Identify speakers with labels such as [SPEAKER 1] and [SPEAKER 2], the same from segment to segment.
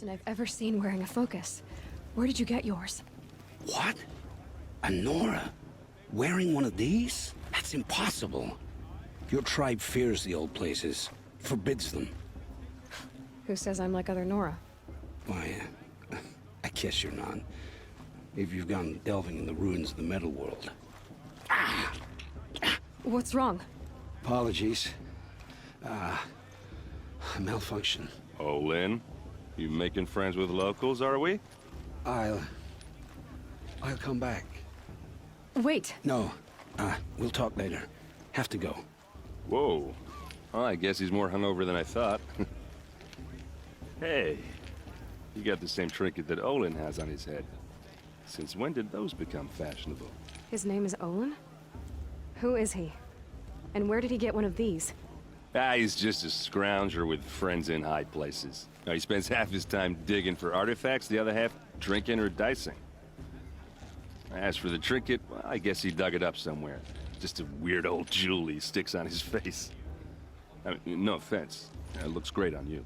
[SPEAKER 1] I've ever seen wearing a focus. Where did you get yours?
[SPEAKER 2] What? A Nora? Wearing one of these? That's impossible. Your tribe fears the old places, forbids them.
[SPEAKER 1] Who says I'm like other Nora?
[SPEAKER 2] Why, I guess you're not. If you've gone delving in the ruins of the metal world.
[SPEAKER 1] What's wrong?
[SPEAKER 2] Apologies. A malfunction.
[SPEAKER 3] Oh, Lynn? You making friends with locals, are we?
[SPEAKER 2] I'll come back.
[SPEAKER 1] Wait.
[SPEAKER 2] No, we'll talk later. Have to go.
[SPEAKER 3] Whoa. Well, I guess he's more hungover than I thought. Hey, you got the same trinket that Olin has on his head. Since when did those become fashionable?
[SPEAKER 1] His name is Olin? Who is he? And where did he get one of these?
[SPEAKER 3] He's just a scrounger with friends in high places. Now, he spends half his time digging for artifacts, the other half drinking or dicing. As for the trinket, well, I guess he dug it up somewhere. Just a weird old jewel he sticks on his face. I mean, no offense. It looks great on you.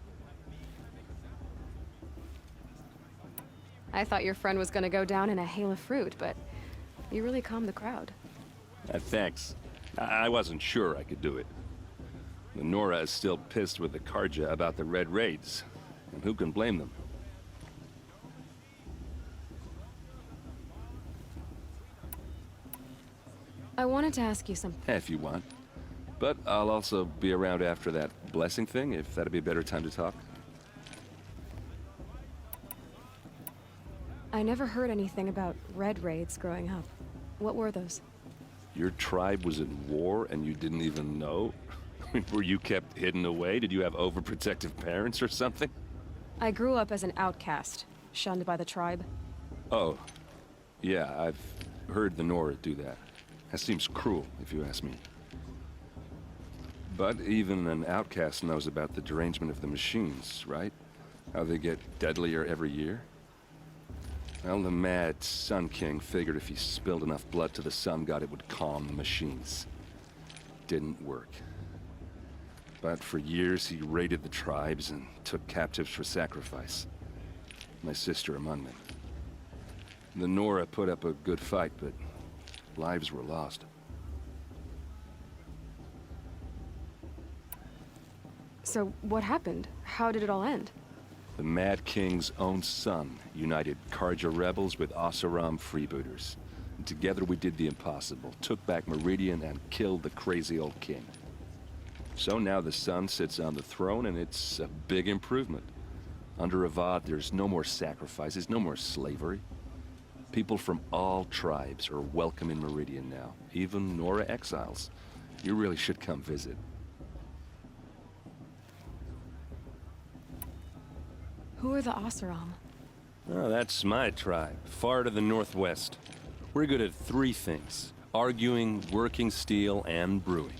[SPEAKER 1] I thought your friend was gonna go down in a hail of fruit, but you really calmed the crowd.
[SPEAKER 3] Thanks. I wasn't sure I could do it. The Nora is still pissed with the Karja about the Red Raids, and who can blame them?
[SPEAKER 1] I wanted to ask you something.
[SPEAKER 3] If you want. But I'll also be around after that blessing thing, if that'd be a better time to talk.
[SPEAKER 1] I never heard anything about Red Raids growing up. What were those?
[SPEAKER 3] Your tribe was in war and you didn't even know? Were you kept hidden away? Did you have overprotective parents or something?
[SPEAKER 1] I grew up as an outcast, shunned by the tribe.
[SPEAKER 3] Oh, yeah, I've heard the Nora do that. That seems cruel, if you ask me. But even an outcast knows about the derangement of the machines, right? How they get deadlier every year? Well, the mad Sun King figured if he spilled enough blood to the Sun God, it would calm the machines. Didn't work. But for years, he raided the tribes and took captives for sacrifice. My sister among them. The Nora put up a good fight, but lives were lost.
[SPEAKER 1] So what happened? How did it all end?
[SPEAKER 3] The Mad King's own son united Karja rebels with Oseram freebooters. And together we did the impossible, took back Meridian and killed the crazy old king. So now the son sits on the throne and it's a big improvement. Under Avad, there's no more sacrifices, no more slavery. People from all tribes are welcome in Meridian now, even Nora exiles. You really should come visit.
[SPEAKER 1] Who are the Oseram?
[SPEAKER 3] Oh, that's my tribe, far to the northwest. We're good at three things: arguing, working steel, and brewing.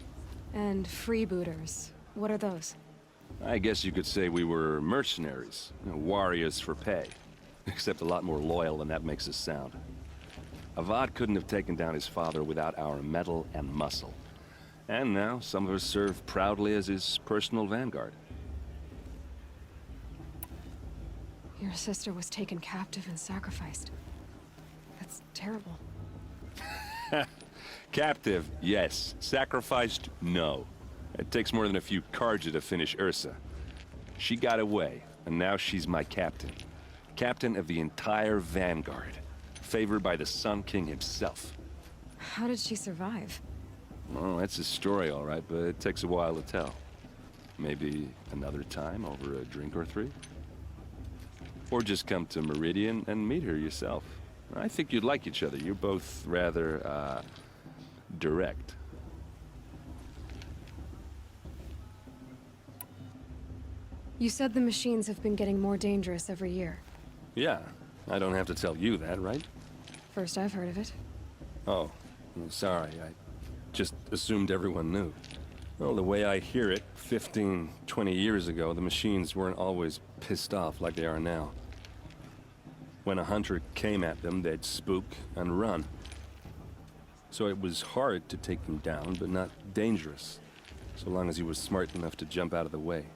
[SPEAKER 1] And freebooters. What are those?
[SPEAKER 3] I guess you could say we were mercenaries, warriors for pay. Except a lot more loyal than that makes us sound. Avad couldn't have taken down his father without our metal and muscle. And now some of us serve proudly as his personal vanguard.
[SPEAKER 1] Your sister was taken captive and sacrificed. That's terrible.
[SPEAKER 3] Captive, yes. Sacrificed, no. It takes more than a few Karja to finish Ursa. She got away, and now she's my captain. Captain of the entire vanguard. Favored by the Sun King himself.
[SPEAKER 1] How did she survive?
[SPEAKER 3] Oh, that's a story, all right, but it takes a while to tell. Maybe another time over a drink or three? Or just come to Meridian and meet her yourself. I think you'd like each other. You're both rather, direct.
[SPEAKER 1] You said the machines have been getting more dangerous every year.
[SPEAKER 3] Yeah, I don't have to tell you that, right?
[SPEAKER 1] First I've heard of it.
[SPEAKER 3] Oh, sorry, I just assumed everyone knew. Well, the way I hear it, 15, 20 years ago, the machines weren't always pissed off like they are now. When a hunter came at them, they'd spook and run. So it was hard to take them down, but not dangerous, so long as he was smart enough to jump out of the way.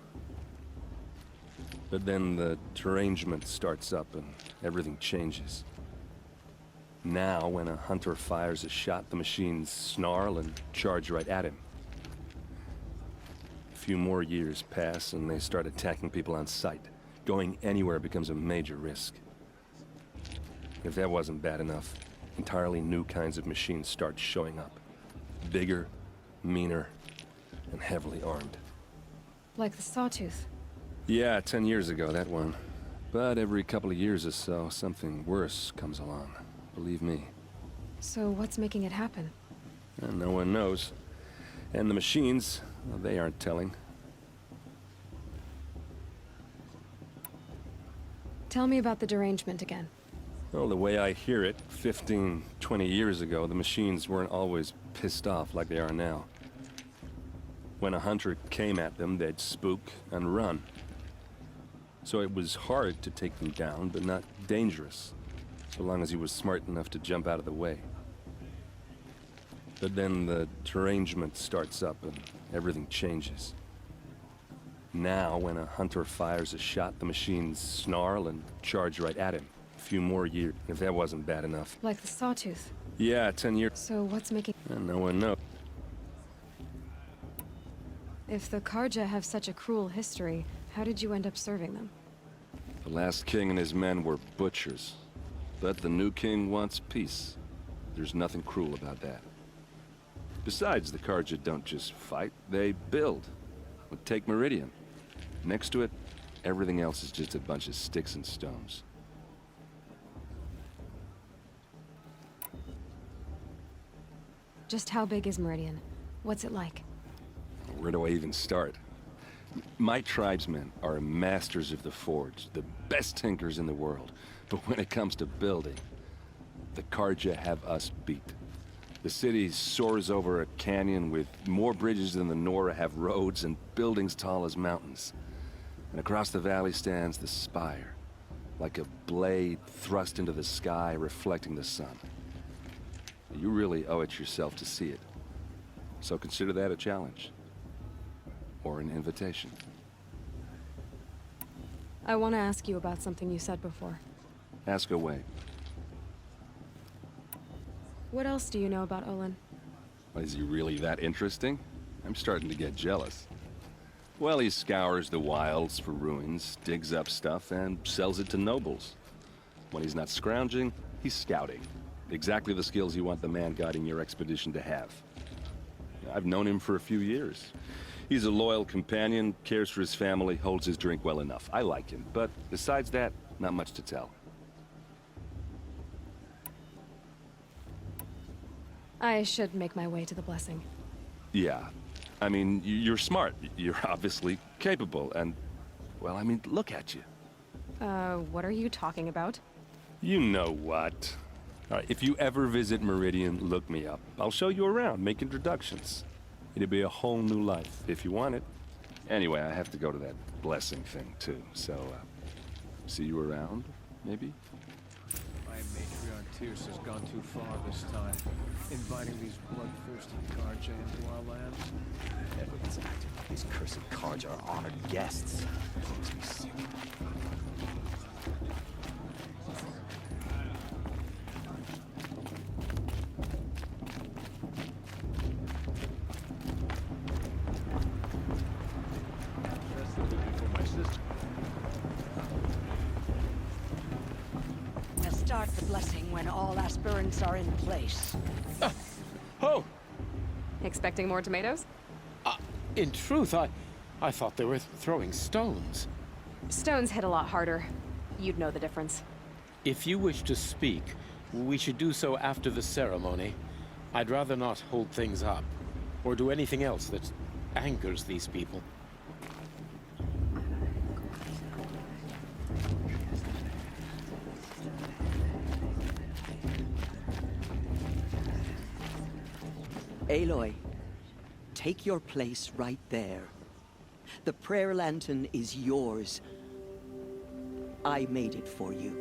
[SPEAKER 3] But then the derangement starts up and everything changes. Now, when a hunter fires a shot, the machines snarl and charge right at him. A few more years pass and they start attacking people on sight. Going anywhere becomes a major risk. If that wasn't bad enough, entirely new kinds of machines start showing up. Bigger, meaner, and heavily armed.
[SPEAKER 1] Like the Sawtooth.
[SPEAKER 3] Yeah, 10 years ago, that one. But every couple of years or so, something worse comes along. Believe me.
[SPEAKER 1] So what's making it happen?
[SPEAKER 3] And no one knows. And the machines, well, they aren't telling.
[SPEAKER 1] Tell me about the derangement again.
[SPEAKER 3] Well, the way I hear it, 15, 20 years ago, the machines weren't always pissed off like they are now. When a hunter came at them, they'd spook and run. So it was hard to take them down, but not dangerous, so long as he was smart enough to jump out of the way. But then the derangement starts up and everything changes. Now, when a hunter fires a shot, the machines snarl and charge right at him. A few more years, if that wasn't bad enough.
[SPEAKER 1] Like the Sawtooth.
[SPEAKER 3] Yeah, 10 years.
[SPEAKER 1] So what's making...
[SPEAKER 3] And no one knows.
[SPEAKER 1] If the Karja have such a cruel history, how did you end up serving them?
[SPEAKER 3] The last king and his men were butchers. But the new king wants peace. There's nothing cruel about that. Besides, the Karja don't just fight, they build. Take Meridian. Next to it, everything else is just a bunch of sticks and stones.
[SPEAKER 1] Just how big is Meridian? What's it like?
[SPEAKER 3] Where do I even start? My tribesmen are masters of the forge, the best tinkers in the world. But when it comes to building, the Karja have us beat. The city soars over a canyon with more bridges than the Nora have roads and buildings tall as mountains. And across the valley stands the spire, like a blade thrust into the sky reflecting the sun. You really owe it yourself to see it. So consider that a challenge. Or an invitation.
[SPEAKER 1] I want to ask you about something you said before.
[SPEAKER 3] Ask away.
[SPEAKER 1] What else do you know about Olin?
[SPEAKER 3] Is he really that interesting? I'm starting to get jealous. Well, he scours the wilds for ruins, digs up stuff, and sells it to nobles. When he's not scrounging, he's scouting. Exactly the skills you want the man guiding your expedition to have. I've known him for a few years. He's a loyal companion, cares for his family, holds his drink well enough. I like him, but besides that, not much to tell.
[SPEAKER 1] I should make my way to the blessing.
[SPEAKER 3] Yeah. I mean, you're smart. You're obviously capable, and... well, I mean, look at you.
[SPEAKER 1] What are you talking about?
[SPEAKER 3] You know what. All right, if you ever visit Meridian, look me up. I'll show you around, make introductions. It'll be a whole new life, if you want it. Anyway, I have to go to that blessing thing, too, so, see you around, maybe?
[SPEAKER 4] My matriarch Tierce has gone too far this time, inviting these bloodthirsty Karja into our land.
[SPEAKER 5] Never gets acted. These cursed cards are honored guests. Makes me sick.
[SPEAKER 4] That's the cookie for my sister.
[SPEAKER 6] We'll start the blessing when all aspirants are in place.
[SPEAKER 7] Oh,
[SPEAKER 1] Expecting more tomatoes?
[SPEAKER 7] in truth, I thought they were throwing stones.
[SPEAKER 1] Stones hit a lot harder. You'd know the difference.
[SPEAKER 7] If you wish to speak, we should do so after the ceremony. I'd rather not hold things up, or do anything else that angers these people.
[SPEAKER 6] Aloy, take your place right there. The prayer lantern is yours. I made it for you.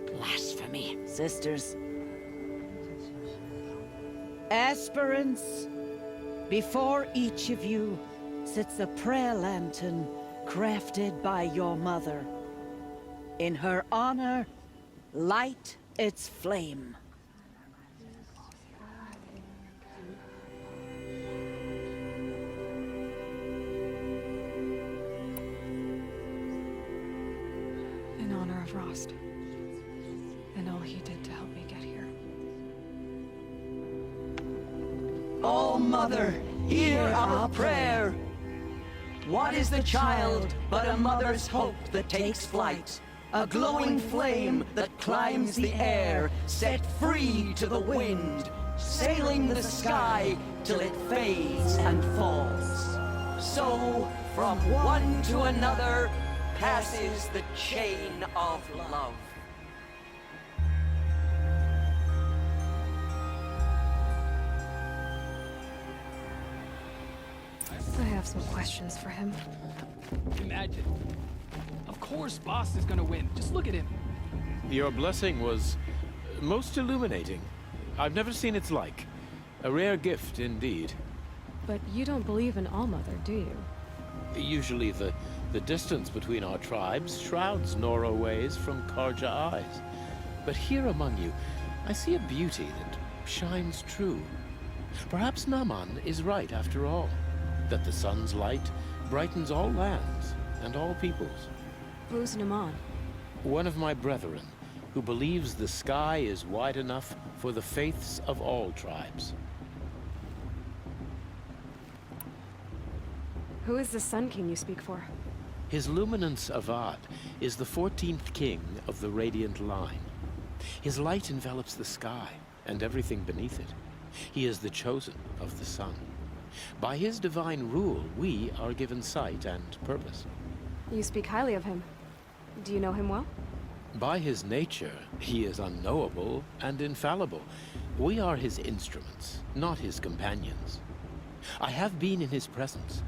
[SPEAKER 6] Blasphemy. Sisters. Aspirants,
[SPEAKER 8] Before each of you sits a prayer lantern crafted by your mother. In her honor, light its flame.
[SPEAKER 1] In honor of Rost. And all he did to help me get here.
[SPEAKER 6] Oh, Mother, hear our prayer. What is the child but a mother's hope that takes flight? A glowing flame that climbs the air, set free to the wind, sailing the sky till it fades and falls. So, from one to another, passes the chain of love.
[SPEAKER 1] I have some questions for him.
[SPEAKER 9] Imagine. Of course Boss is gonna win. Just look at him.
[SPEAKER 7] Your blessing was most illuminating. I've never seen its like. A rare gift indeed.
[SPEAKER 1] But you don't believe in Allmother, do you?
[SPEAKER 7] Usually the distance between our tribes shrouds Nora ways from Karja eyes. But here among you, I see a beauty that shines true. Perhaps Naman is right after all, that the sun's light brightens all lands and all peoples.
[SPEAKER 1] Who's Naman?
[SPEAKER 7] One of my brethren, who believes the sky is wide enough for the faiths of all tribes.
[SPEAKER 1] Who is the Sun King you speak for?
[SPEAKER 7] His Luminance Avad is the 14th king of the Radiant Line. His light envelops the sky and everything beneath it. He is the chosen of the sun. By his divine rule, we are given sight and purpose.
[SPEAKER 1] You speak highly of him. Do you know him well?
[SPEAKER 7] By his nature, he is unknowable and infallible. We are his instruments, not his companions. I have been in his presence,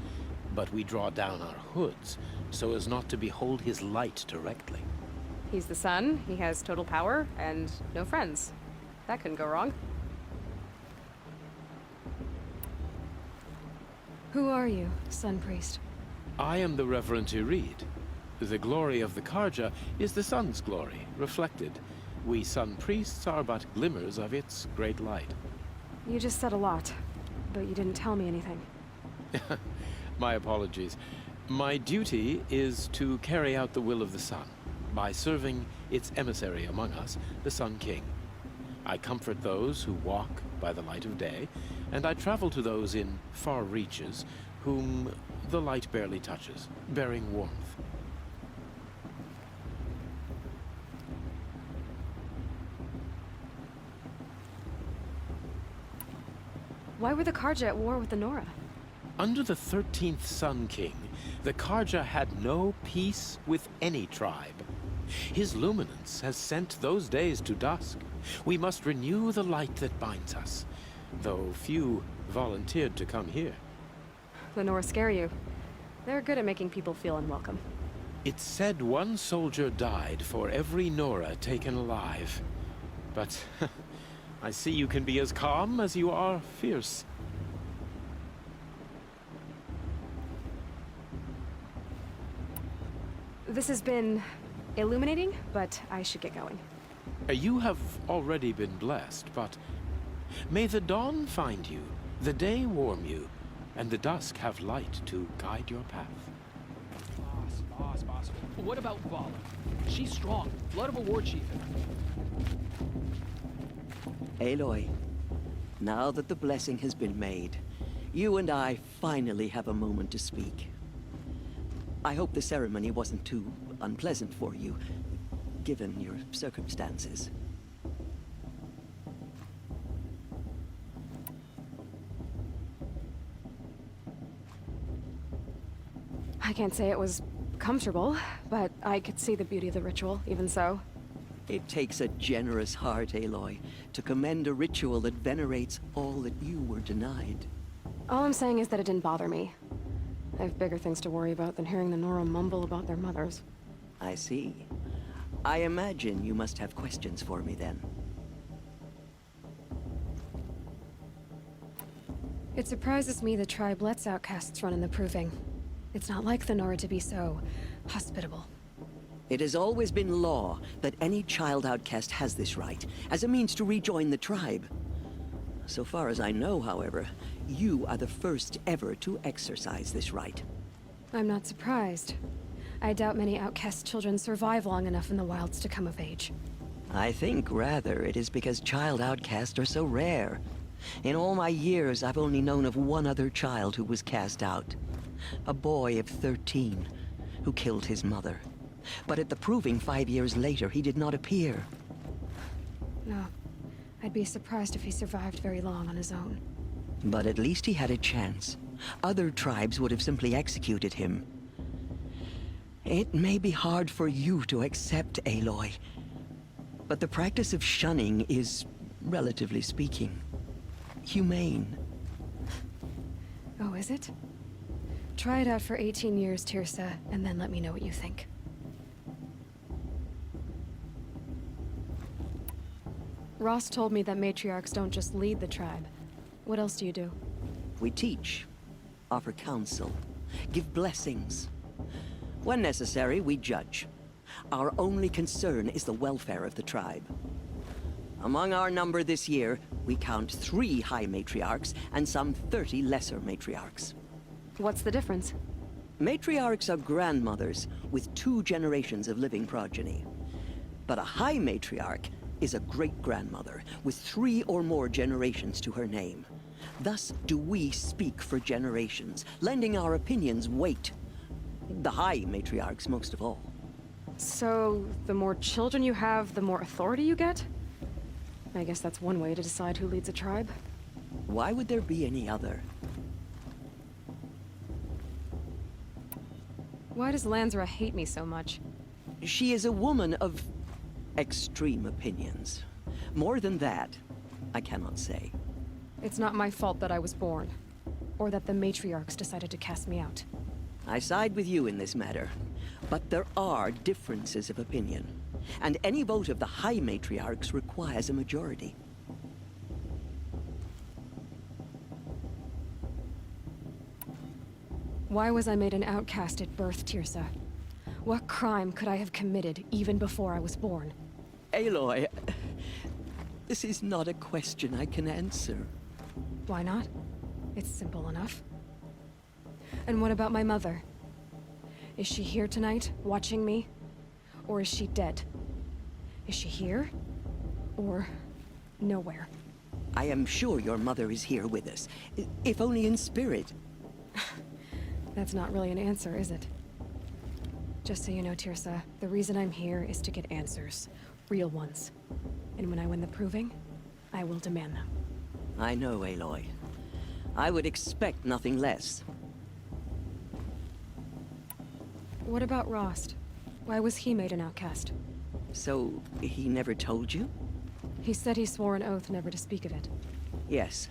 [SPEAKER 7] but we draw down our hoods so as not to behold his light directly.
[SPEAKER 1] He's the sun, he has total power, and no friends. That couldn't go wrong. Who are you, Sun Priest?
[SPEAKER 7] I am the Reverend Irid. The glory of the Karja is the sun's glory, reflected. We sun priests are but glimmers of its great light.
[SPEAKER 1] You just said a lot, but you didn't tell me anything.
[SPEAKER 7] My apologies. My duty is to carry out the will of the sun, by serving its emissary among us, the Sun King. I comfort those who walk by the light of day, and I travel to those in far reaches whom the light barely touches, bearing warmth.
[SPEAKER 1] Why were the Karja at war with the Nora?
[SPEAKER 7] Under the 13th Sun King, the Karja had no peace with any tribe. His luminance has sent those days to dusk. We must renew the light that binds us, though few volunteered to come here.
[SPEAKER 1] The Nora scare you. They're good at making people feel unwelcome.
[SPEAKER 7] It's said one soldier died for every Nora taken alive. But I see you can be as calm as you are fierce.
[SPEAKER 1] This has been illuminating, but I should get going.
[SPEAKER 7] You have already been blessed, but may the dawn find you, the day warm you, and the dusk have light to guide your path.
[SPEAKER 9] Boss. What about Vala? She's strong. Blood of a war chief in her.
[SPEAKER 6] Aloy, now that the blessing has been made, you and I finally have a moment to speak. I hope the ceremony wasn't too unpleasant for you, given your circumstances.
[SPEAKER 1] I can't say it was comfortable, but I could see the beauty of the ritual, even so.
[SPEAKER 6] It takes a generous heart, Aloy, to commend a ritual that venerates all that you were denied.
[SPEAKER 1] All I'm saying is that it didn't bother me. I have bigger things to worry about than hearing the Nora mumble about their mothers.
[SPEAKER 6] I see. I imagine you must have questions for me then.
[SPEAKER 1] It surprises me the tribe lets outcasts run in the proving. It's not like the Nora to be so hospitable.
[SPEAKER 6] It has always been law that any child outcast has this right, as a means to rejoin the tribe. So far as I know, however, you are the first ever to exercise this right.
[SPEAKER 1] I'm not surprised. I doubt many outcast children survive long enough in the wilds to come of age.
[SPEAKER 6] I think, rather, it is because child outcasts are so rare. In all my years, I've only known of one other child who was cast out. A boy of 13, who killed his mother. But at the proving 5 years later, he did not appear.
[SPEAKER 1] No. I'd be surprised if he survived very long on his own.
[SPEAKER 6] But at least he had a chance. Other tribes would have simply executed him. It may be hard for you to accept, Aloy, but the practice of shunning is, relatively speaking, humane.
[SPEAKER 1] Oh, is it? Try it out for 18 years, Tirsa, and then let me know what you think. Ross told me that matriarchs don't just lead the tribe. What else do you do?
[SPEAKER 6] We teach, offer counsel, give blessings. When necessary, we judge. Our only concern is the welfare of the tribe. Among our number this year, we count 3 high matriarchs and some 30 lesser matriarchs.
[SPEAKER 1] What's the difference?
[SPEAKER 6] Matriarchs are grandmothers with 2 generations of living progeny. But a high matriarch is a great-grandmother with 3 or more generations to her name. Thus do we speak for generations, lending our opinions weight. The high matriarchs most of all.
[SPEAKER 1] So, the more children you have, the more authority you get? I guess that's one way to decide who leads a tribe.
[SPEAKER 6] Why would there be any other?
[SPEAKER 1] Why does Lansra hate me so much?
[SPEAKER 6] She is a woman of extreme opinions. More than that, I cannot say.
[SPEAKER 1] It's not my fault that I was born, or that the matriarchs decided to cast me out.
[SPEAKER 6] I side with you in this matter, but there are differences of opinion, and any vote of the high matriarchs requires a majority.
[SPEAKER 1] Why was I made an outcast at birth, Tirsa? What crime could I have committed even before I was born?
[SPEAKER 6] Aloy, this is not a question I can answer.
[SPEAKER 1] Why not? It's simple enough. And what about my mother? Is she here tonight, watching me? Or is she dead? Is she here? Or nowhere?
[SPEAKER 6] I am sure your mother is here with us, if only in spirit.
[SPEAKER 1] That's not really an answer, is it? Just so you know, Tirsa, the reason I'm here is to get answers. Real ones. And when I win the proving, I will demand them.
[SPEAKER 6] I know, Aloy. I would expect nothing less.
[SPEAKER 1] What about Rost? Why was he made an outcast?
[SPEAKER 6] So, he never told you?
[SPEAKER 1] He said he swore an oath never to speak of it.
[SPEAKER 6] Yes.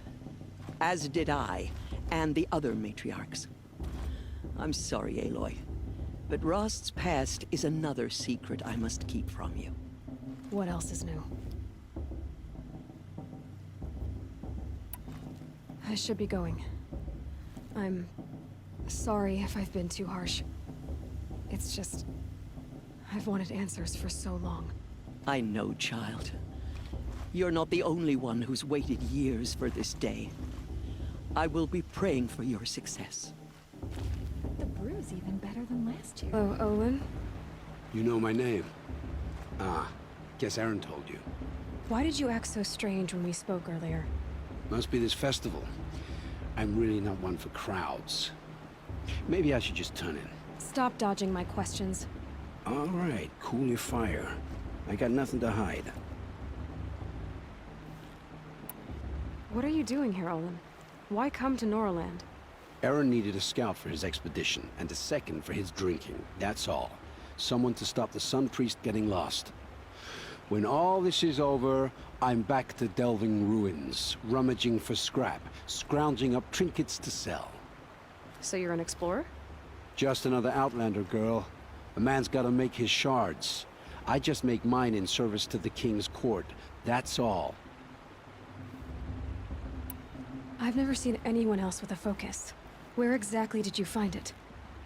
[SPEAKER 6] As did I, and the other matriarchs. I'm sorry, Aloy, but Rost's past is another secret I must keep from you.
[SPEAKER 1] What else is new? I should be going. I'm sorry if I've been too harsh. It's just, I've wanted answers for so long.
[SPEAKER 6] I know, child. You're not the only one who's waited years for this day. I will be praying for your success.
[SPEAKER 10] The brew's even better than last year.
[SPEAKER 1] Oh, Olin?
[SPEAKER 2] You know my name? Ah, guess Aaron told you.
[SPEAKER 1] Why did you act so strange when we spoke earlier?
[SPEAKER 2] Must be this festival. I'm really not one for crowds. Maybe I should just turn in.
[SPEAKER 1] Stop dodging my questions.
[SPEAKER 2] All right, cool your fire. I got nothing to hide.
[SPEAKER 1] What are you doing here, Olin? Why come to Noraland?
[SPEAKER 2] Aaron needed a scout for his expedition, and a second for his drinking. That's all. Someone to stop the Sun Priest getting lost. When all this is over, I'm back to delving ruins, rummaging for scrap, scrounging up trinkets to sell.
[SPEAKER 1] So you're an explorer?
[SPEAKER 2] Just another Outlander, girl. A man's gotta make his shards. I just make mine in service to the King's court. That's all.
[SPEAKER 1] I've never seen anyone else with a focus. Where exactly did you find it?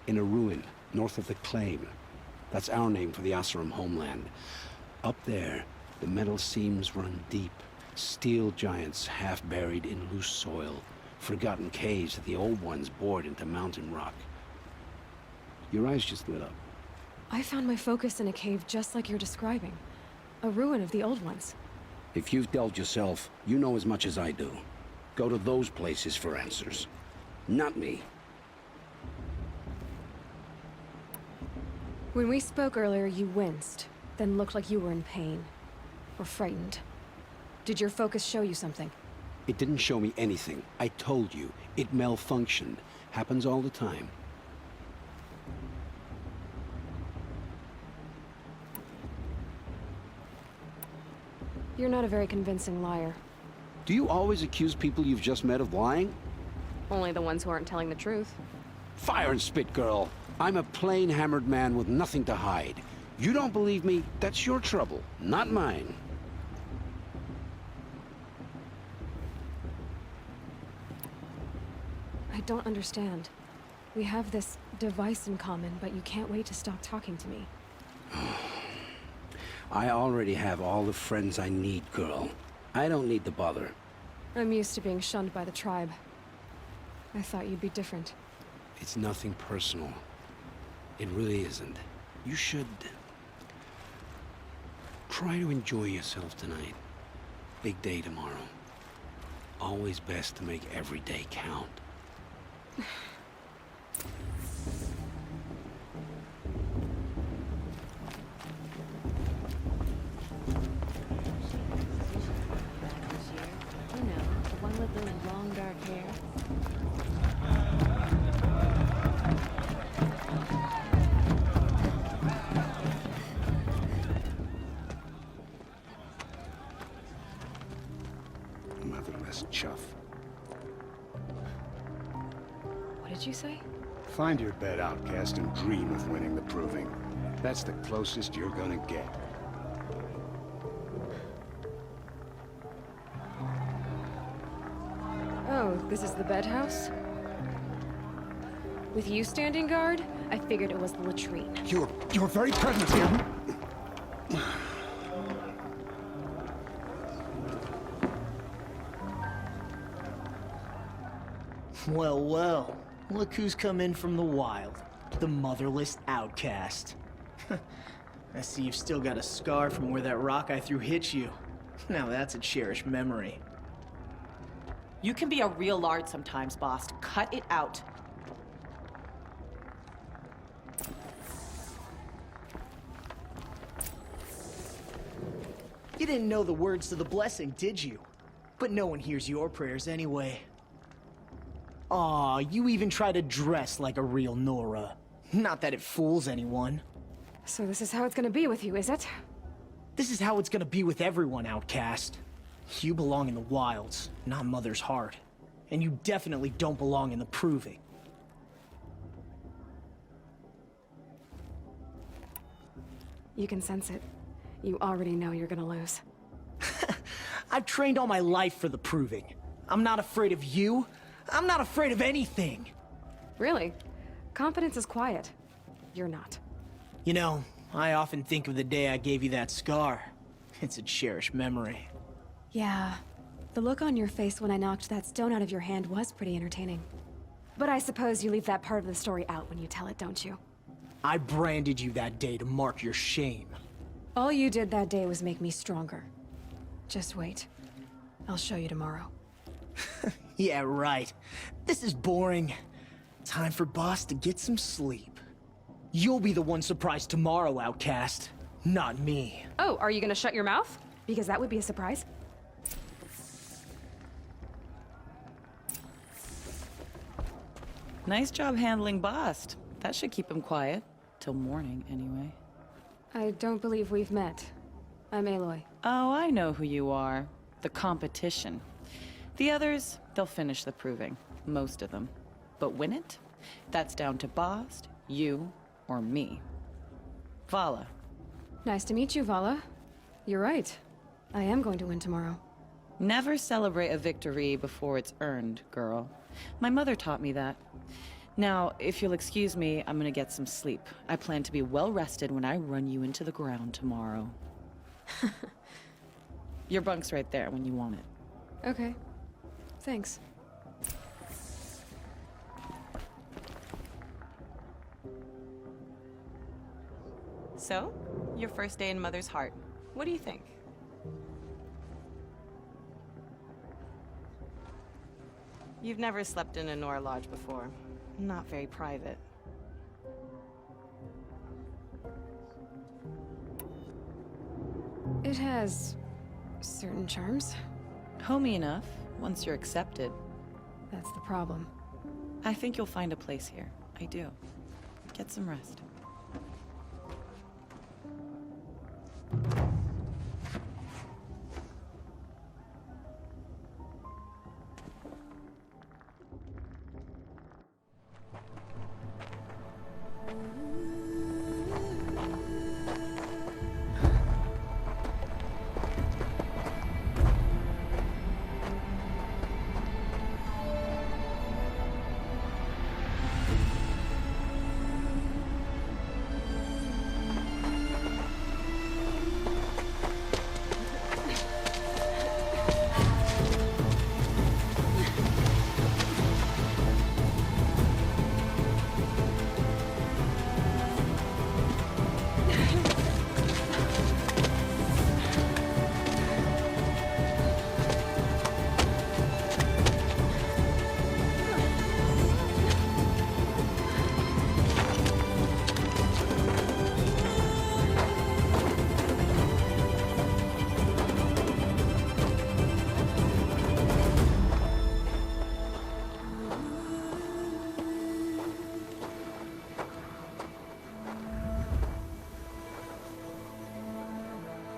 [SPEAKER 2] In a ruin, north of the Claim. That's our name for the Asurum homeland. Up there, the metal seams run deep. Steel giants half buried in loose soil. Forgotten caves that the old ones bored into mountain rock. Your eyes just lit up.
[SPEAKER 1] I found my focus in a cave just like you're describing. A ruin of the old ones.
[SPEAKER 2] If you've delved yourself, you know as much as I do. Go to those places for answers. Not me.
[SPEAKER 1] When we spoke earlier, you winced, then looked like you were in pain. Or frightened. Did your focus show you something?
[SPEAKER 2] It didn't show me anything. I told you. It malfunctioned. Happens all the time.
[SPEAKER 1] You're not a very convincing liar.
[SPEAKER 2] Do you always accuse people you've just met of lying?
[SPEAKER 1] Only the ones who aren't telling the truth.
[SPEAKER 2] Fire and spit, girl. I'm a plain hammered man with nothing to hide. You don't believe me, that's your trouble, not mine.
[SPEAKER 1] I don't understand. We have this device in common, but you can't wait to stop talking to me.
[SPEAKER 2] I already have all the friends I need, girl. I don't need the bother.
[SPEAKER 1] I'm used to being shunned by the tribe. I thought you'd be different.
[SPEAKER 2] It's nothing personal. It really isn't. You should try to enjoy yourself tonight. Big day tomorrow. Always best to make every day count.
[SPEAKER 8] You know, the one with the long dark hair.
[SPEAKER 2] Motherless chuff.
[SPEAKER 1] What did you say?
[SPEAKER 11] Find your bed, outcast, and dream of winning the proving. That's the closest you're gonna get.
[SPEAKER 1] Oh, this is the bedhouse? With you standing guard, I figured it was the latrine.
[SPEAKER 11] Your very presence here.
[SPEAKER 12] Well, well. Look who's come in from the wild. The motherless outcast. I see you've still got a scar from where that rock I threw hit you. Now that's a cherished memory.
[SPEAKER 13] You can be a real lard sometimes, boss. Cut it out.
[SPEAKER 12] You didn't know the words to the blessing, did you? But no one hears your prayers anyway. Aw, you even try to dress like a real Nora. Not that it fools anyone.
[SPEAKER 1] So this is how it's gonna be with you, is it?
[SPEAKER 12] This is how it's gonna be with everyone, outcast. You belong in the wilds, not Mother's heart. And you definitely don't belong in the proving.
[SPEAKER 1] You can sense it. You already know you're gonna lose.
[SPEAKER 12] I've trained all my life for the proving. I'm not afraid of you. I'm not afraid of anything.
[SPEAKER 1] Really? Confidence is quiet. You're not.
[SPEAKER 12] You know, I often think of the day I gave you that scar. It's a cherished memory.
[SPEAKER 1] Yeah. The look on your face when I knocked that stone out of your hand was pretty entertaining. But I suppose you leave that part of the story out when you tell it, don't you?
[SPEAKER 12] I branded you that day to mark your shame.
[SPEAKER 1] All you did that day was make me stronger. Just wait. I'll show you tomorrow.
[SPEAKER 12] Yeah, right. This is boring. Time for Boss to get some sleep. You'll be the one surprised tomorrow, outcast. Not me.
[SPEAKER 1] Oh, are you gonna shut your mouth? Because that would be a surprise.
[SPEAKER 13] Nice job handling Bast. That should keep him quiet. Till morning, anyway.
[SPEAKER 1] I don't believe we've met. I'm Aloy.
[SPEAKER 13] Oh, I know who you are. The competition. The others, they'll finish the proving. Most of them. But win it? That's down to Bast, you, or me. Vala.
[SPEAKER 1] Nice to meet you, Vala. You're right. I am going to win tomorrow.
[SPEAKER 13] Never celebrate a victory before it's earned, girl. My mother taught me that. Now, if you'll excuse me, I'm gonna get some sleep. I plan to be well rested when I run you into the ground tomorrow. Your bunk's right there when you want it.
[SPEAKER 1] Okay. Thanks.
[SPEAKER 13] So, your first day in Mother's heart. What do you think? You've never slept in a Nora lodge before. Not very private.
[SPEAKER 1] It has certain charms.
[SPEAKER 13] Homey enough, once you're accepted.
[SPEAKER 1] That's the problem.
[SPEAKER 13] I think you'll find a place here. I do. Get some rest.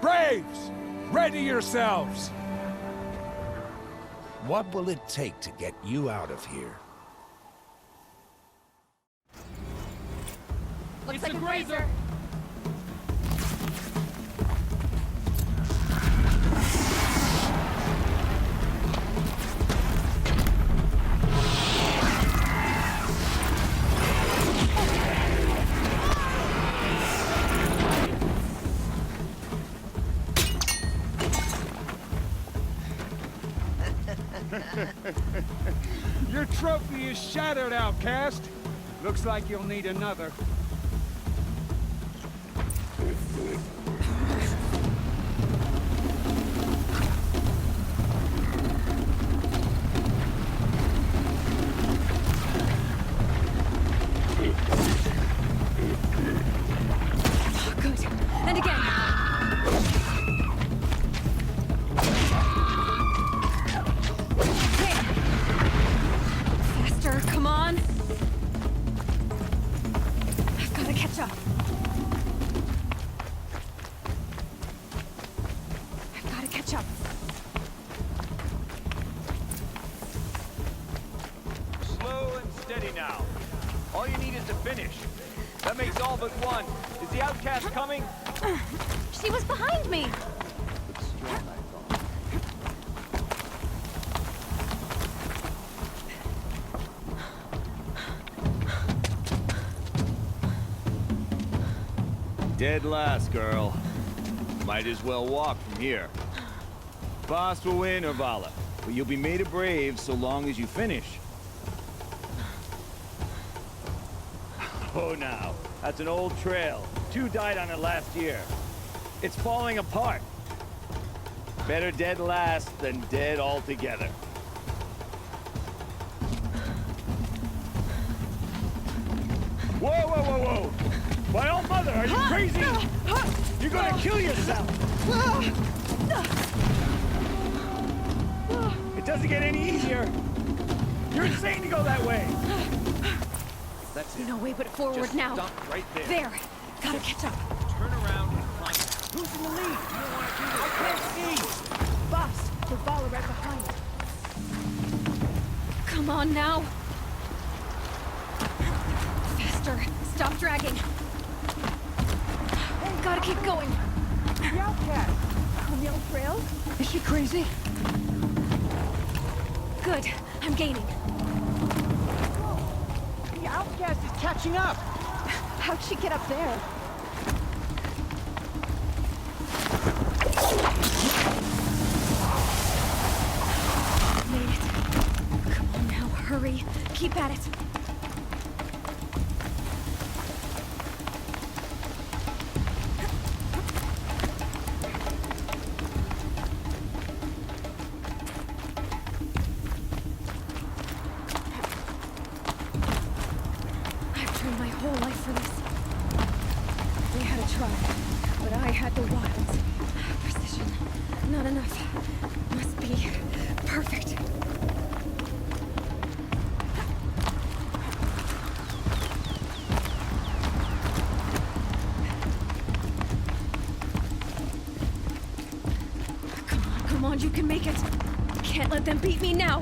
[SPEAKER 14] Braves! Ready yourselves!
[SPEAKER 15] What will it take to get you out of here?
[SPEAKER 10] Looks like a grazer.
[SPEAKER 14] Your trophy is shattered, outcast. Looks like you'll need another.
[SPEAKER 1] Good. And again. Come on! I've got to catch up. I've got to catch up.
[SPEAKER 16] Slow and steady now. All you need is to finish. That makes all but one. Is the outcast coming?
[SPEAKER 10] She was behind me.
[SPEAKER 16] Dead last, girl. Might as well walk from here. Boss will win, or Vala, but you'll be made a brave so long as you finish. Oh, now, that's an old trail. 2 died on it last year. It's falling apart. Better dead last than dead altogether. Whoa, whoa, whoa, whoa! My old mother, are you crazy? You're gonna kill yourself! It doesn't get any easier! You're insane to go that way! That's it.
[SPEAKER 1] No way but forward.
[SPEAKER 16] Just
[SPEAKER 1] now.
[SPEAKER 16] stop right there.
[SPEAKER 1] There. Gotta catch up.
[SPEAKER 16] Turn around and climb. Who's in the lead? You don't want to do this. I can't see!
[SPEAKER 1] Boss, the ball right behind. Come on now. Faster. Stop dragging. Gotta keep going.
[SPEAKER 14] The outcast!
[SPEAKER 1] On the old trail?
[SPEAKER 12] Is she crazy?
[SPEAKER 1] Good. I'm gaining.
[SPEAKER 12] The outcast is catching up.
[SPEAKER 1] How'd she get up there? Made it. Come on now, hurry. Keep at it. I had the wilds. Precision. Not enough. Must be perfect. Come on, you can make it. Can't let them beat me now.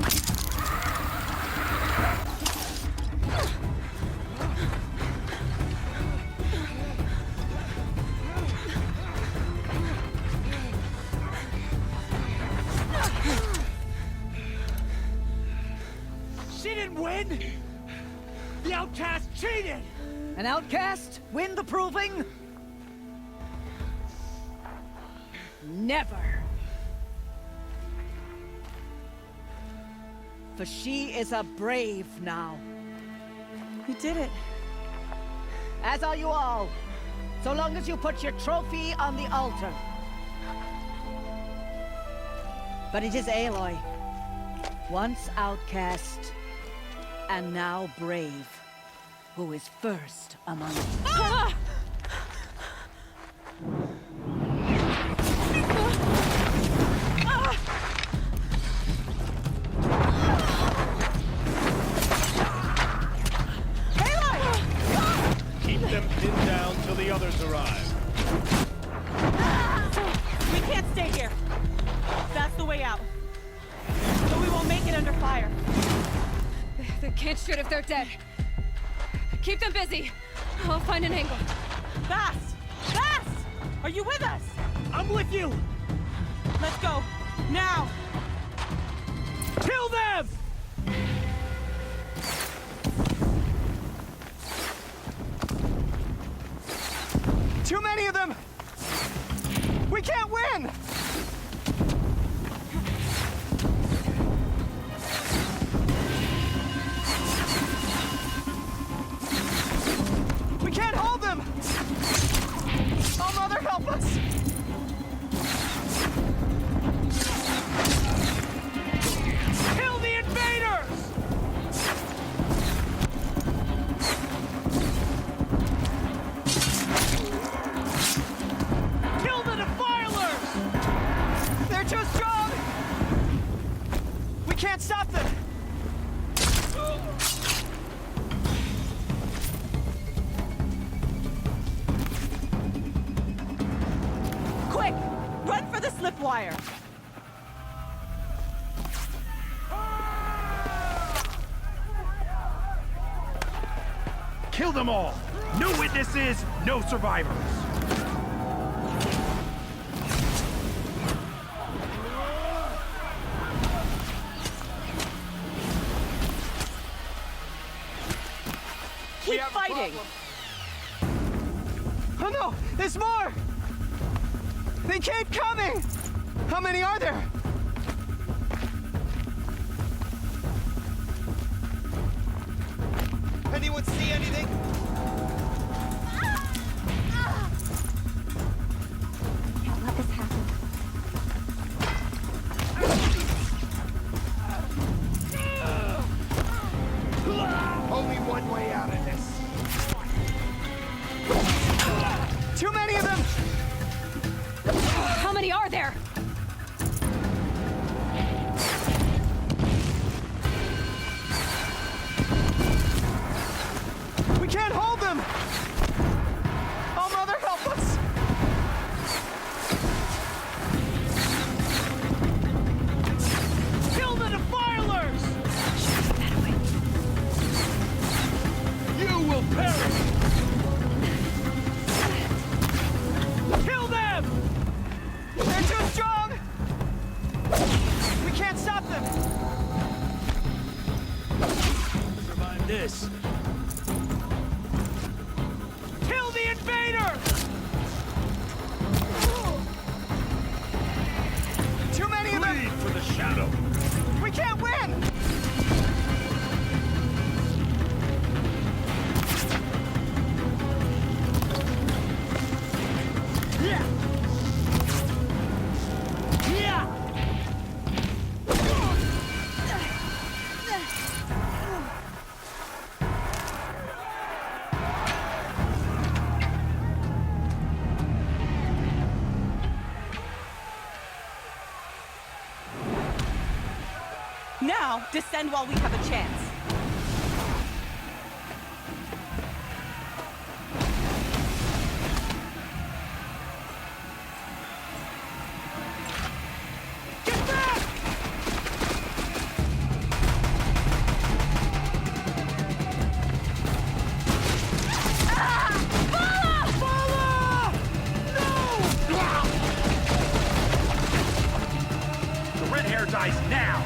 [SPEAKER 12] The outcast cheated!
[SPEAKER 8] An outcast win the proving? Never. For she is a brave now.
[SPEAKER 13] You did it.
[SPEAKER 8] As are you all. So long as you put your trophy on the altar. But it is Aloy. Once outcast, and now brave, who is first among us.
[SPEAKER 1] Ah!
[SPEAKER 16] Keep them pinned down till the others arrive.
[SPEAKER 13] We can't stay here. That's the way out. But we won't make it under fire.
[SPEAKER 1] They can't shoot if they're dead. Keep them busy. I'll find an angle.
[SPEAKER 13] Fast! Fast! Are you with us?
[SPEAKER 12] I'm with you!
[SPEAKER 13] Let's go. Now!
[SPEAKER 12] Kill them! Too many of them! We can't win! We can't hold them! Oh, Mother, help us! Kill the invaders! Kill the defilers! They're too strong! We can't stop them!
[SPEAKER 13] Quick! Run for the slip wire!
[SPEAKER 14] Kill them all! No witnesses, no survivors!
[SPEAKER 13] Keep fighting!
[SPEAKER 12] Oh no! There's more! They keep coming! How many are there? Anyone see anything?
[SPEAKER 10] Can't let this happen.
[SPEAKER 11] Only one way out of this.
[SPEAKER 12] Too many of them!
[SPEAKER 1] How many are there?
[SPEAKER 12] We can't hold them! Oh, Mother, help us! Kill the defilers!
[SPEAKER 16] You will perish!
[SPEAKER 12] Kill them! They're too strong!
[SPEAKER 13] now! Descend while we have a chance.
[SPEAKER 16] Dies now!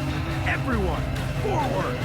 [SPEAKER 16] Everyone, forward!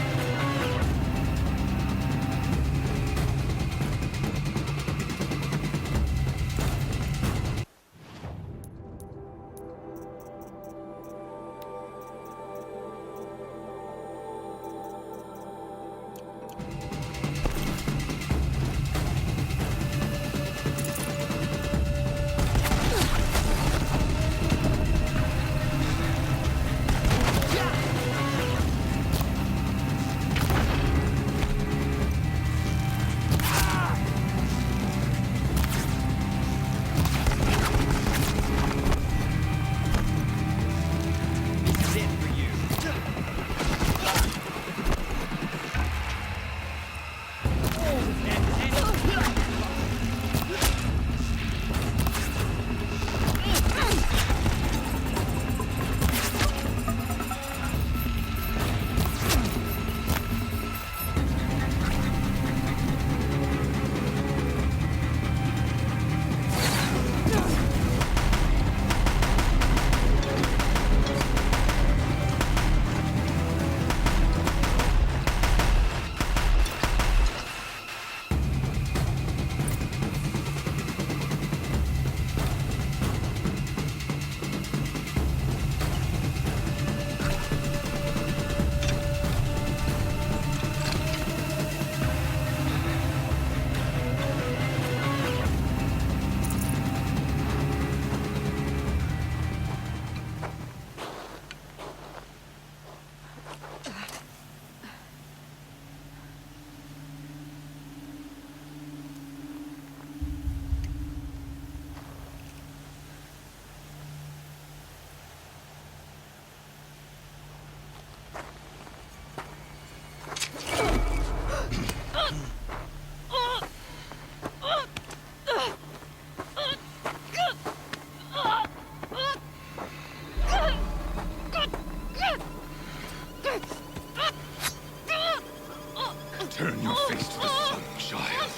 [SPEAKER 3] Turn your face to the sun, child.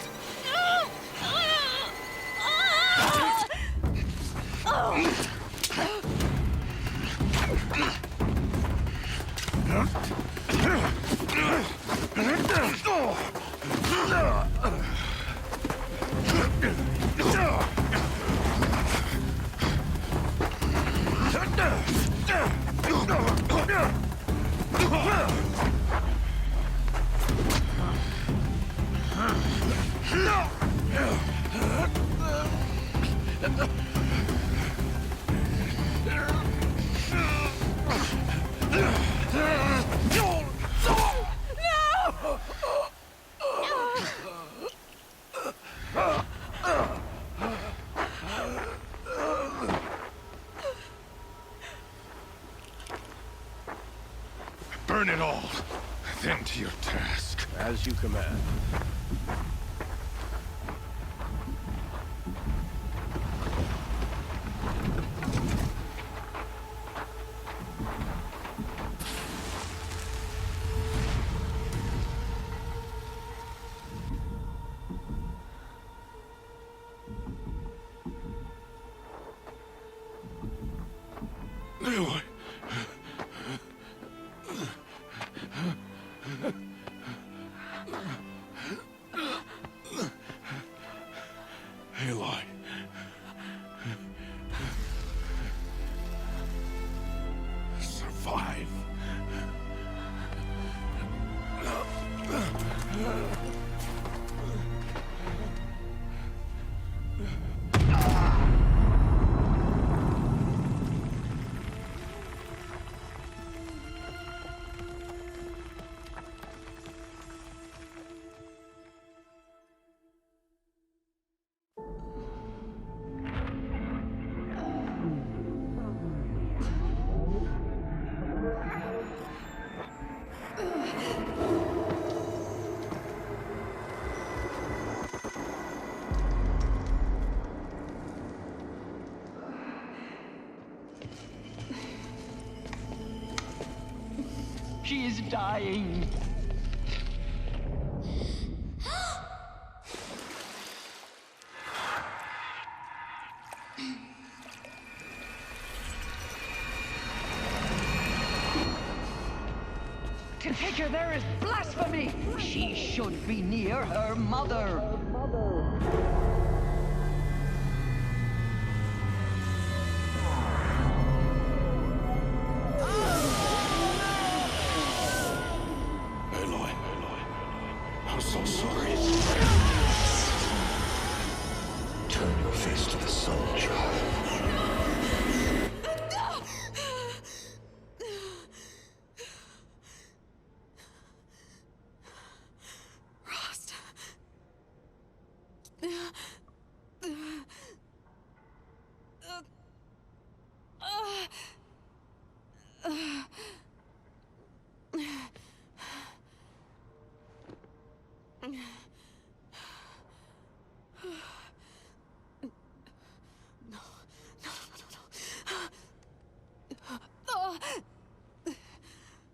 [SPEAKER 3] Burn it all, then to your task.
[SPEAKER 4] As you command.
[SPEAKER 3] Aloy. Aloy. Survive.
[SPEAKER 6] She is dying. To take her there is blasphemy. She should be near her mother.
[SPEAKER 11] Aloy, I'm so sorry. Turn your face to the sun, child.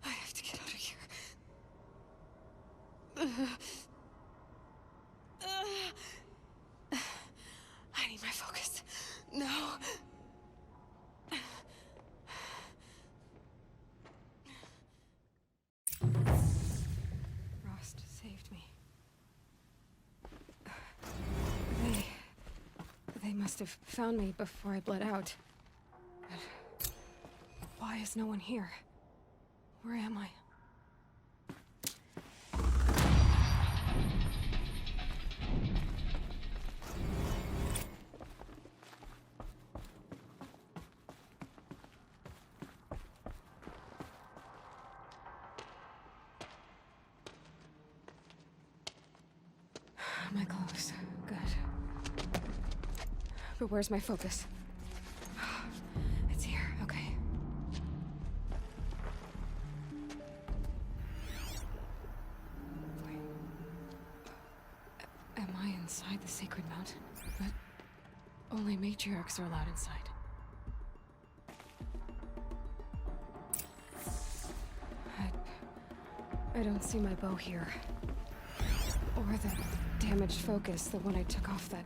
[SPEAKER 1] I have to get out of here. I need my focus. No. Frost saved me. They must have found me before I bled out. But why is no one here? Where am I? My clothes. Good. But where's my focus? It's here. Okay. Wait. Am I inside the sacred mountain? But only matriarchs are allowed inside. I don't see my bow here. Or the damaged focus, the one I took off that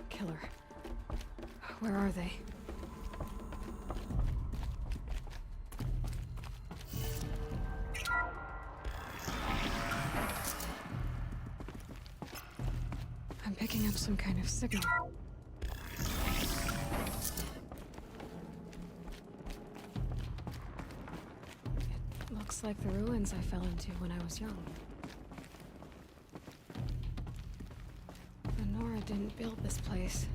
[SPEAKER 1] killer. Where are they? I'm picking up some kind of signal. It looks like the ruins I fell into when I was young. Nora didn't build this place.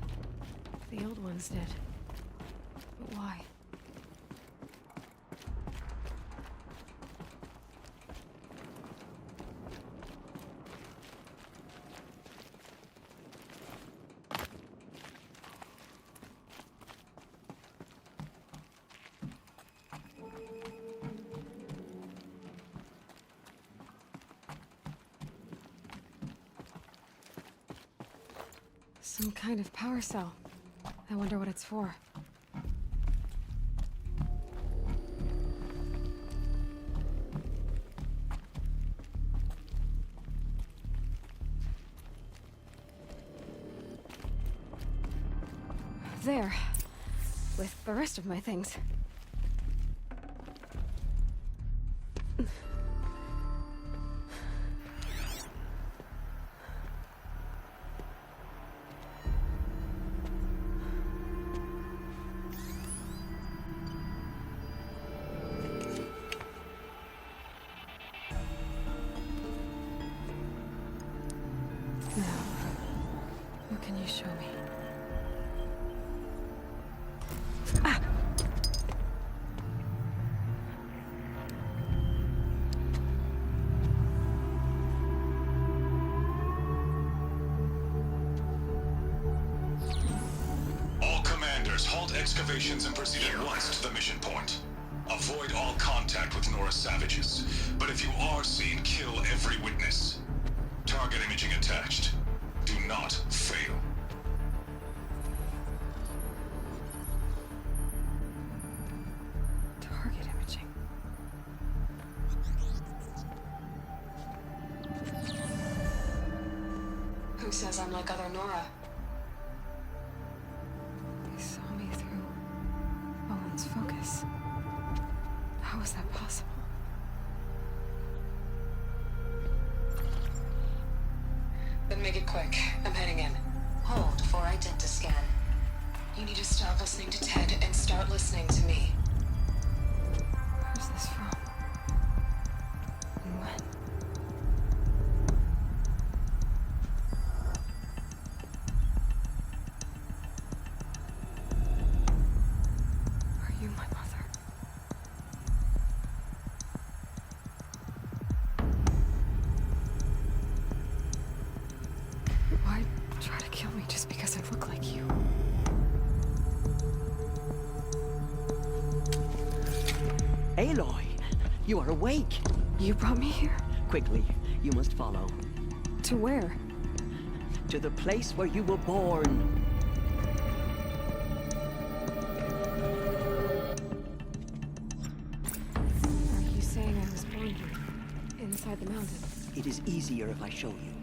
[SPEAKER 1] The old ones did. But why? Some kind of power cell. I wonder what it's for. There. With the rest of my things. What can you show me? Ah!
[SPEAKER 17] All commanders, halt excavations and proceed at once to the mission point. Avoid all contact with Nora savages, but if you are seen, kill every witness. Target imaging attached. Do not fail.
[SPEAKER 1] Target imaging. I'm like other Nora. He saw me through Owen's focus. How is that possible? Then make it quick. I'm heading in.
[SPEAKER 18] Hold for identiscan.
[SPEAKER 1] You need to stop listening to Ted and start listening to me. Where's this from? And when? Are you my mother? Why try to kill me just because I look like you?
[SPEAKER 6] Aloy, you are awake.
[SPEAKER 1] You brought me here?
[SPEAKER 6] Quickly, you must follow.
[SPEAKER 1] To where?
[SPEAKER 6] To the place where you were born.
[SPEAKER 1] Are you saying I was born here? Inside the mountain?
[SPEAKER 6] It is easier if I show you.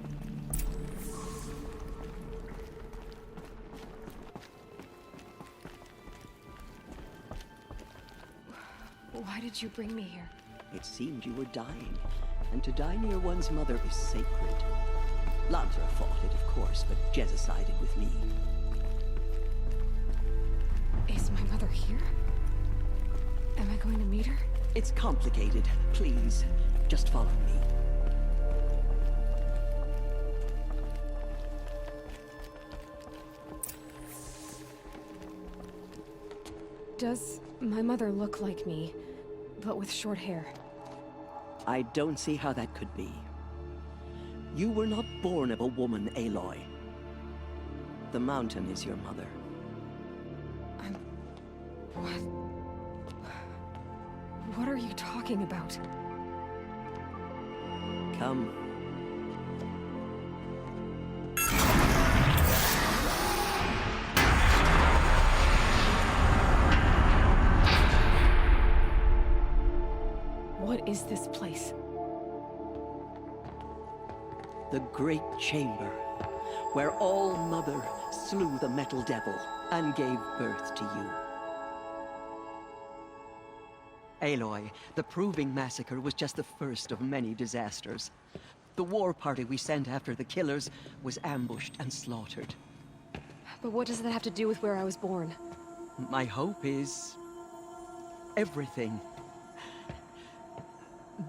[SPEAKER 1] Why did you bring me here?
[SPEAKER 6] It seemed you were dying, and to die near one's mother is sacred. Lantra fought it, of course, but Jezza sided with me.
[SPEAKER 1] Is my mother here? Am I going to meet her?
[SPEAKER 6] It's complicated. Please, just follow me.
[SPEAKER 1] Does my mother look like me, but with short hair?
[SPEAKER 6] I don't see how that could be. You were not born of a woman, Aloy. The mountain is your mother.
[SPEAKER 1] What? What are you talking about?
[SPEAKER 6] Come.
[SPEAKER 1] What is this place?
[SPEAKER 6] The Great Chamber, where All-Mother slew the Metal Devil and gave birth to you. Aloy, the Proving Massacre was just the first of many disasters. The war party we sent after the killers was ambushed and slaughtered.
[SPEAKER 1] But what does that have to do with where I was born?
[SPEAKER 6] My hope is everything.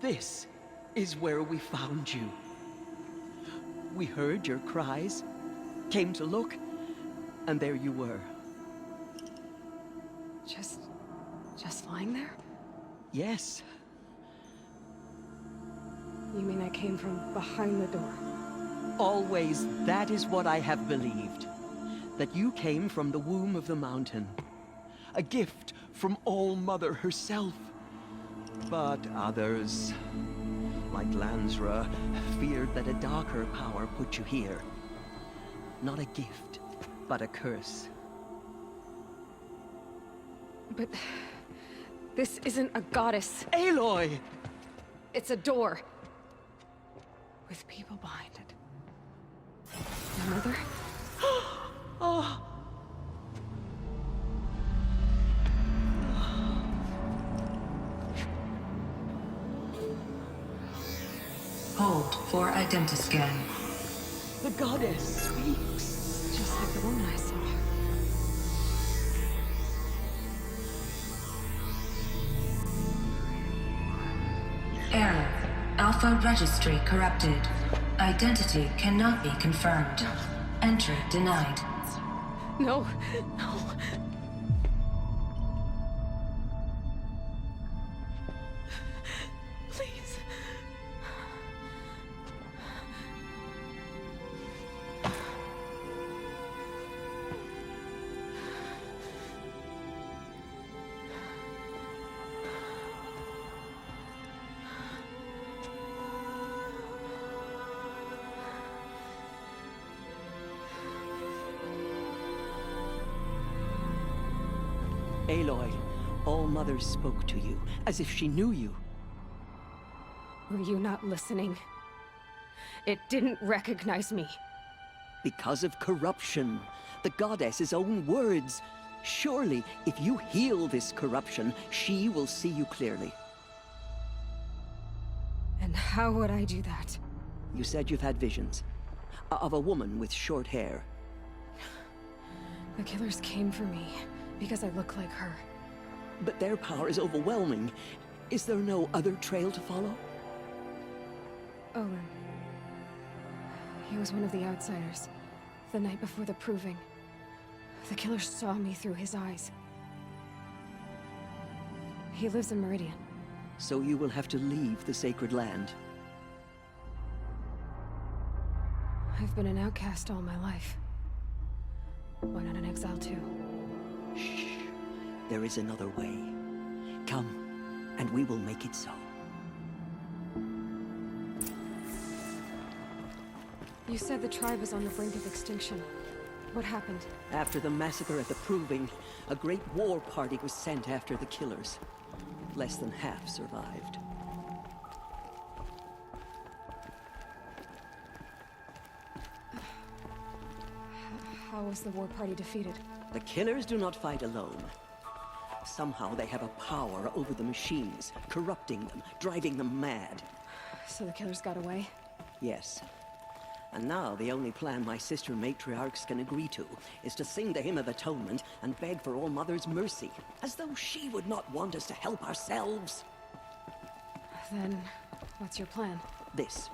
[SPEAKER 6] This is where we found you. We heard your cries, came to look, and there you were.
[SPEAKER 1] Just lying there?
[SPEAKER 6] Yes.
[SPEAKER 1] You mean I came from behind the door?
[SPEAKER 6] Always, that is what I have believed. That you came from the womb of the mountain. A gift from All-Mother herself. But others, like Lansra, feared that a darker power put you here. Not a gift, but a curse.
[SPEAKER 1] But this isn't a goddess.
[SPEAKER 6] Aloy!
[SPEAKER 1] It's a door. With people behind it. My mother?
[SPEAKER 6] Oh!
[SPEAKER 18] Hold for identiscan.
[SPEAKER 6] The goddess speaks.
[SPEAKER 1] Just like the woman I saw.
[SPEAKER 18] Error. Alpha registry corrupted. Identity cannot be confirmed. Entry denied.
[SPEAKER 1] No, no. Please.
[SPEAKER 6] Aloy, All-Mother spoke to you, as if she knew you.
[SPEAKER 1] Were you not listening? It didn't recognize me.
[SPEAKER 6] Because of corruption. The goddess's own words. Surely, if you heal this corruption, she will see you clearly.
[SPEAKER 1] And how would I do that?
[SPEAKER 6] You said you've had visions. Of a woman with short hair.
[SPEAKER 1] The killers came for me because I look like her.
[SPEAKER 6] But their power is overwhelming. Is there no other trail to follow?
[SPEAKER 1] Oyun. He was one of the outsiders. The night before the proving. The killers saw me through his eyes. He lives in Meridian.
[SPEAKER 6] So you will have to leave the sacred land.
[SPEAKER 1] I've been an outcast all my life. Why not an exile too?
[SPEAKER 6] Shh. There is another way. Come, and we will make it so.
[SPEAKER 1] You said the tribe is on the brink of extinction. What happened?
[SPEAKER 6] After the massacre at the Proving, a great war party was sent after the killers. Less than half survived.
[SPEAKER 1] How was the war party defeated?
[SPEAKER 6] The killers do not fight alone. Somehow they have a power over the machines, corrupting them, driving them mad.
[SPEAKER 1] So the killers got away?
[SPEAKER 6] Yes. And now the only plan my sister matriarchs can agree to is to sing the Hymn of Atonement and beg for All Mother's mercy, as though she would not want us to help ourselves.
[SPEAKER 1] Then, what's your plan?
[SPEAKER 6] This.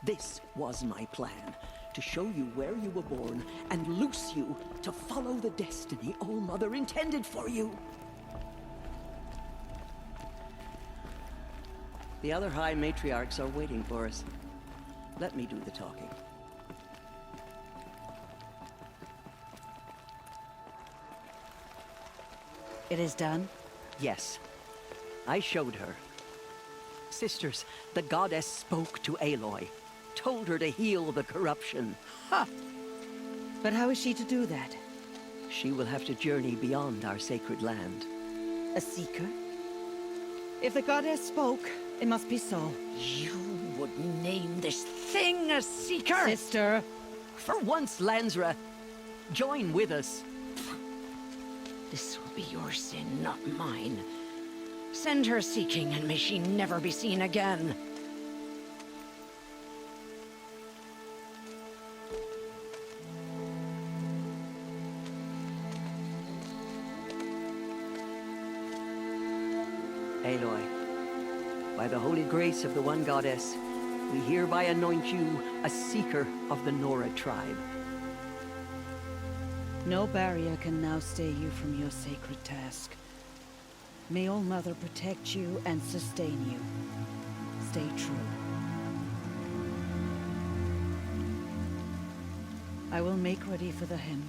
[SPEAKER 6] This was my plan. To show you where you were born and loose you to follow the destiny All Mother intended for you. The other High Matriarchs are waiting for us. Let me do the talking.
[SPEAKER 8] It is done?
[SPEAKER 6] Yes. I showed her. Sisters, the goddess spoke to Aloy. Told her to heal the corruption.
[SPEAKER 8] Ha! But how is she to do that?
[SPEAKER 6] She will have to journey beyond our sacred land.
[SPEAKER 8] A seeker? If the goddess spoke, it must be so.
[SPEAKER 6] You would name this thing a seeker?
[SPEAKER 8] Sister!
[SPEAKER 6] For once, Lansra, join with us.
[SPEAKER 19] This will be your sin, not mine. Send her seeking, and may she never be seen again.
[SPEAKER 6] Aloy, by the holy grace of the one goddess, we hereby anoint you a seeker of the Nora tribe.
[SPEAKER 8] No barrier can now stay you from your sacred task. May All Mother protect you and sustain you. Stay true. I will make ready for the hymn.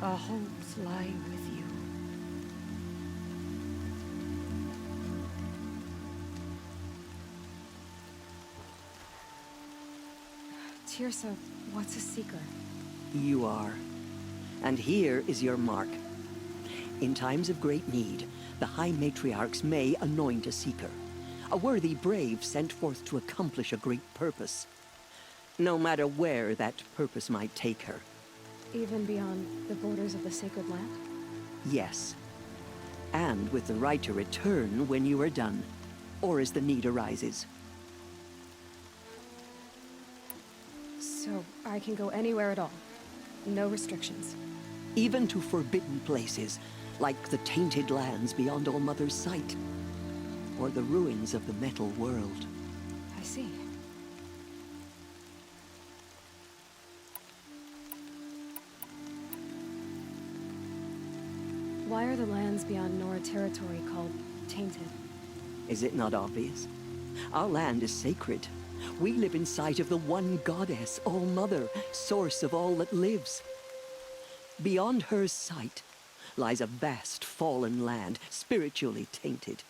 [SPEAKER 8] Our hopes lie with you.
[SPEAKER 1] Tirsa, what's a seeker?
[SPEAKER 6] You are. And here is your mark. In times of great need, the High Matriarchs may anoint a seeker. A worthy brave sent forth to accomplish a great purpose. No matter where that purpose might take her.
[SPEAKER 1] Even beyond the borders of the sacred land?
[SPEAKER 6] Yes. And with the right to return when you are done, or as the need arises.
[SPEAKER 1] So I can go anywhere at all? No restrictions?
[SPEAKER 6] Even to forbidden places, like the tainted lands beyond All Mother's sight, or the ruins of the metal world.
[SPEAKER 1] I see. Why are the lands beyond Nora territory called tainted?
[SPEAKER 6] Is it not obvious? Our land is sacred. We live in sight of the one goddess, All Mother, source of all that lives. Beyond her sight lies a vast fallen land, spiritually tainted.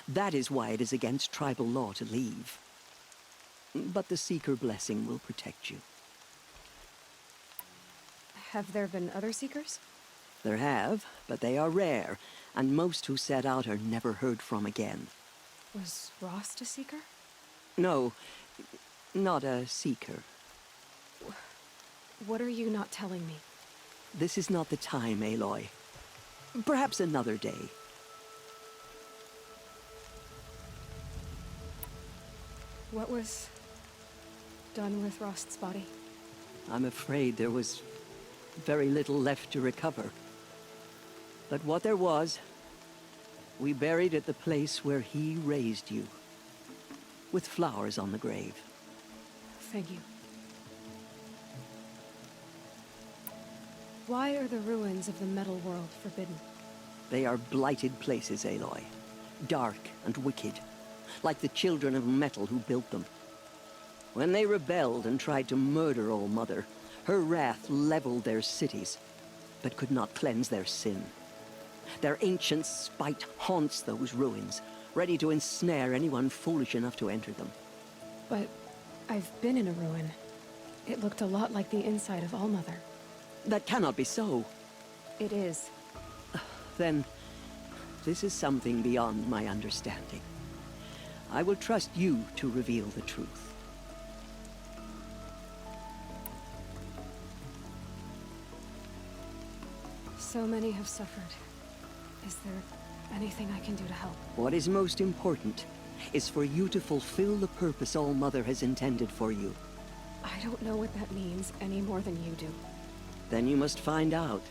[SPEAKER 6] That is why it is against tribal law to leave. But the Seeker blessing will protect you.
[SPEAKER 1] Have there been other seekers?
[SPEAKER 6] There have, but they are rare, and most who set out are never heard from again.
[SPEAKER 1] Was Rost a seeker?
[SPEAKER 6] No, not a seeker.
[SPEAKER 1] What are you not telling me?
[SPEAKER 6] This is not the time, Aloy. Perhaps another day.
[SPEAKER 1] What was done with Rost's body?
[SPEAKER 6] I'm afraid there was very little left to recover. But what there was, we buried at the place where he raised you, with flowers on the grave.
[SPEAKER 1] Thank you. Why are the ruins of the metal world forbidden?
[SPEAKER 6] They are blighted places, Aloy. Dark and wicked, like the children of metal who built them. When they rebelled and tried to murder All Mother, her wrath leveled their cities, but could not cleanse their sin. Their ancient spite haunts those ruins, ready to ensnare anyone foolish enough to enter them.
[SPEAKER 1] But I've been in a ruin. It looked a lot like the inside of All Mother.
[SPEAKER 6] That cannot be so.
[SPEAKER 1] It is.
[SPEAKER 6] Then, this is something beyond my understanding. I will trust you to reveal the truth.
[SPEAKER 1] So many have suffered. Is there anything I can do to help?
[SPEAKER 6] What is most important is for you to fulfill the purpose All Mother has intended for you.
[SPEAKER 1] I don't know what that means any more than you do.
[SPEAKER 6] Then you must find out.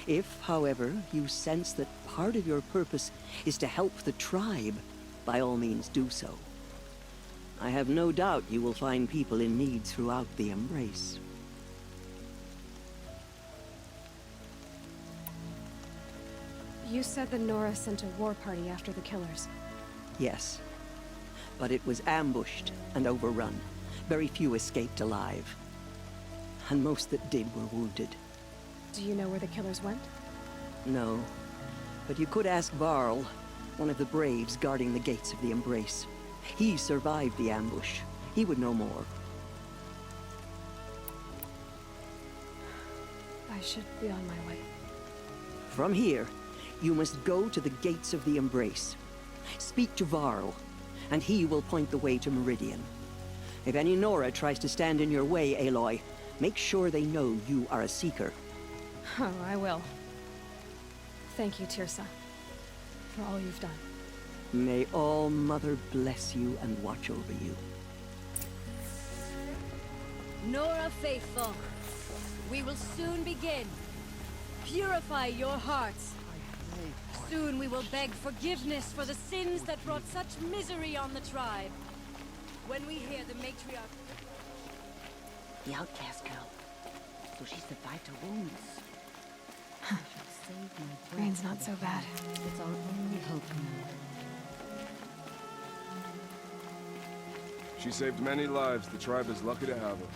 [SPEAKER 6] If, however, you sense that part of your purpose is to help the tribe, by all means do so. I have no doubt you will find people in need throughout the Embrace.
[SPEAKER 1] You said the Nora sent a war party after the killers.
[SPEAKER 6] Yes, but it was ambushed and overrun. Very few escaped alive. And most that did were wounded.
[SPEAKER 1] Do you know where the killers went?
[SPEAKER 6] No, but you could ask Varl, one of the braves guarding the gates of the Embrace. He survived the ambush. He would know more.
[SPEAKER 1] I should be on my way.
[SPEAKER 6] From here, you must go to the gates of the Embrace. Speak to Varl, and he will point the way to Meridian. If any Nora tries to stand in your way, Aloy, make sure they know you are a seeker.
[SPEAKER 1] Oh, I will. Thank you, Tirsa, for all you've done.
[SPEAKER 6] May All Mother bless you and watch over you.
[SPEAKER 20] Nora faithful, we will soon begin. Purify your hearts. Soon we will beg forgiveness for the sins that brought such misery on the tribe. When we hear the matriarch...
[SPEAKER 19] The outcast girl. So she survived her wounds.
[SPEAKER 1] Rain's not so bad.
[SPEAKER 19] It's our only hope now.
[SPEAKER 21] She saved many lives. The tribe is lucky to have her.